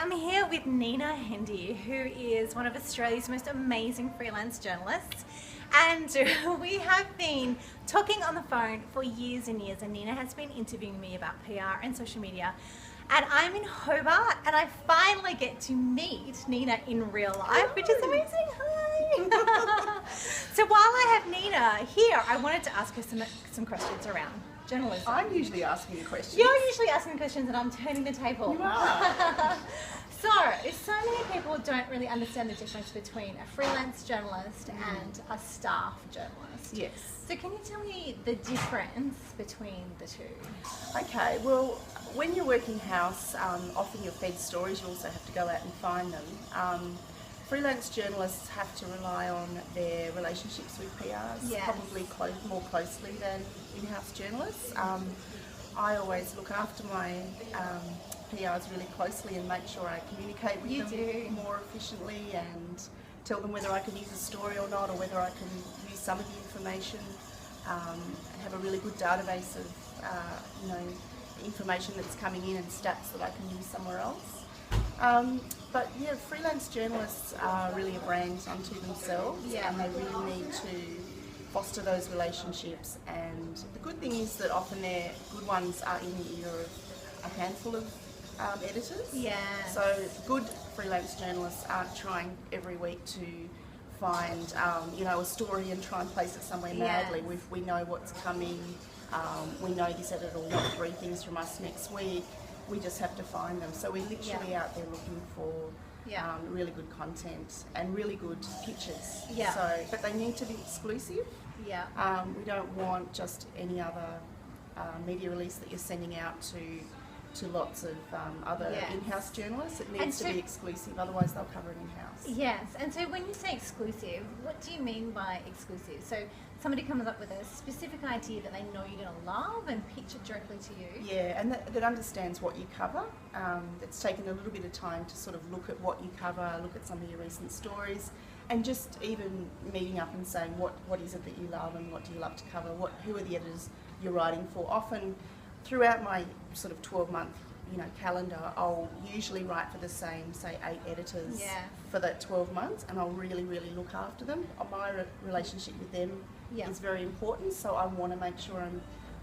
I'm here with Nina Hendy, who is one of Australia's most amazing freelance journalists. And we have been talking on the phone for years and years, and Nina has been interviewing me about PR and social media. And I'm in Hobart, and I finally get to meet Nina in real life, which is amazing. Hi! So while I have Nina here, I wanted to ask her some questions around journalism. I'm usually asking you questions. You're usually asking the questions, and I'm turning the table. You are. So many people don't really understand the difference between a freelance journalist and a staff journalist. Yes. So can you tell me the difference between the two? Okay, well, when you're working house, often you're fed stories, you also have to go out and find them. Freelance journalists have to rely on their relationships with PRs, Yes. probably more closely than in-house journalists. I always look after my PRs really closely and make sure I communicate with them more efficiently and tell them whether I can use a story or not, or whether I can use some of the information, have a really good database of information that's coming in and stats that I can use somewhere else. But yeah, freelance journalists are really a brand unto themselves, and they really need to foster those relationships. And the good thing is that often their good ones are in the ear of a handful of editors. Yeah. So good freelance journalists aren't trying every week to find a story and try and place it somewhere madly. We know what's coming. We know this editor will want 3 things from us next week. We just have to find them. So we're literally out there looking for really good content and really good pictures. Yeah. So, but they need to be exclusive. Yeah. We don't want just any other media release that you're sending out to lots of other in-house journalists. It needs to be exclusive, otherwise they'll cover it in-house. Yes, and so when you say exclusive, what do you mean by exclusive? So somebody comes up with a specific idea that they know you're going to love and pitch it directly to you? Yeah, and that understands what you cover. It's taken a little bit of time to sort of look at what you cover, look at some of your recent stories, and just even meeting up and saying what is it that you love and what do you love to cover, who are the editors you're writing for. Often throughout my sort of 12-month calendar, I'll usually write for the same, say, 8 editors for that 12 months, and I'll really, really look after them. My relationship with them is very important, so I want to make sure I'm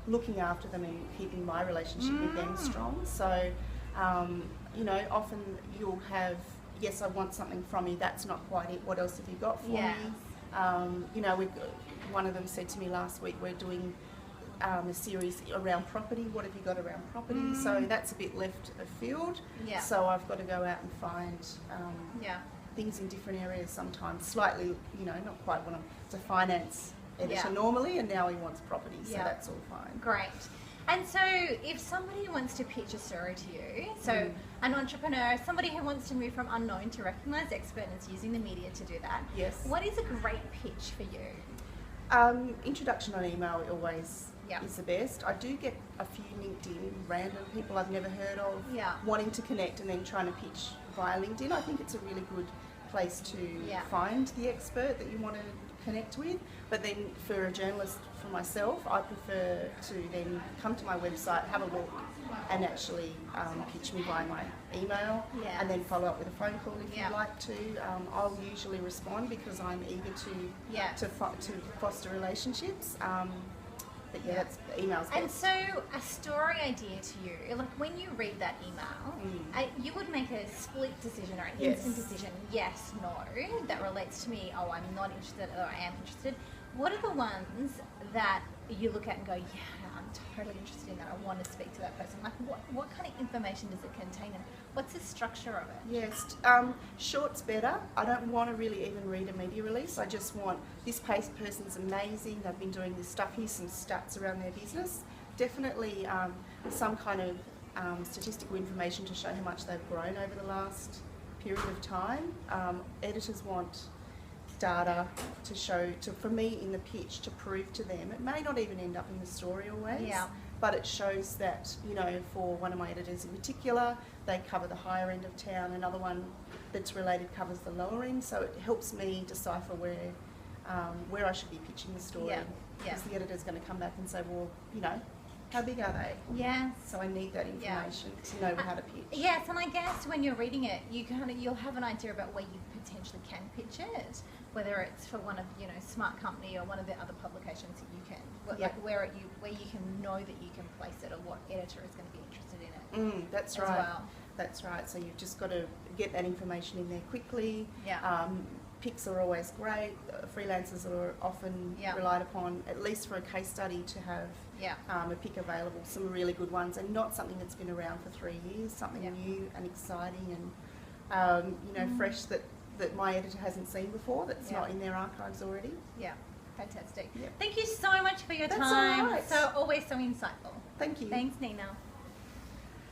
looking after them and keeping my relationship with them strong. So, often you'll have, yes, I want something from you, that's not quite it, what else have you got for me? One of them said to me last week, we're doing a series around property. What have you got around property? So that's a bit left of field. Yeah. So I've got to go out and find things in different areas sometimes. Slightly, not quite what it's a finance editor normally, and now he wants property. So that's all fine. Great. And so if somebody wants to pitch a story to you, so an entrepreneur, somebody who wants to move from unknown to recognised expert and is using the media to do that, what is a great pitch for you? Introduction on email always is the best. I do get a few LinkedIn random people I've never heard of wanting to connect and then trying to pitch via LinkedIn. I think it's a really good place to find the expert that you want to connect with. But then for a journalist, for myself, I prefer to then come to my website, have a look, and actually pitch me via my email, and then follow up with a phone call if you'd like to. I'll usually respond because I'm eager to foster relationships. But that's emails. And so a story idea to you, like when you read that email, you would make a split decision or an instant decision, yes, no, that relates to me, oh, I'm not interested or I am interested. What are the ones that you look at and go, yeah, I'm totally interested in that, I want to speak to that person? Like what kind of information does it contain and what's the structure of it? Yes, short's better. I don't want to really even read a media release. I just want, this person's amazing, they've been doing this stuff, here's some stats around their business. Definitely some kind of statistical information to show how much they've grown over the last period of time. Editors want data to show, for me in the pitch, to prove to them. It may not even end up in the story always, but it shows that, for one of my editors in particular, they cover the higher end of town. Another one that's related covers the lower end, so it helps me decipher where I should be pitching the story. Because the editor's going to come back and say, well, How big are they? Yes. So I need that information to know how to pitch. Yes, and I guess when you're reading it, you'll have an idea about where you potentially can pitch it, whether it's for one of Smart Company or one of the other publications that you can, like where you can know that you can place it or what editor is going to be interested in it. That's right. Well. That's right. So you've just got to get that information in there quickly. Yeah. Picks are always great. Freelancers are often relied upon, at least for a case study, to have a pick available. Some really good ones, and not something that's been around for 3 years. Something new and exciting and fresh that my editor hasn't seen before. That's not in their archives already. Yeah, fantastic. Yeah. Thank you so much for your That's time. All right. So always so insightful. Thank you. Thanks, Nina.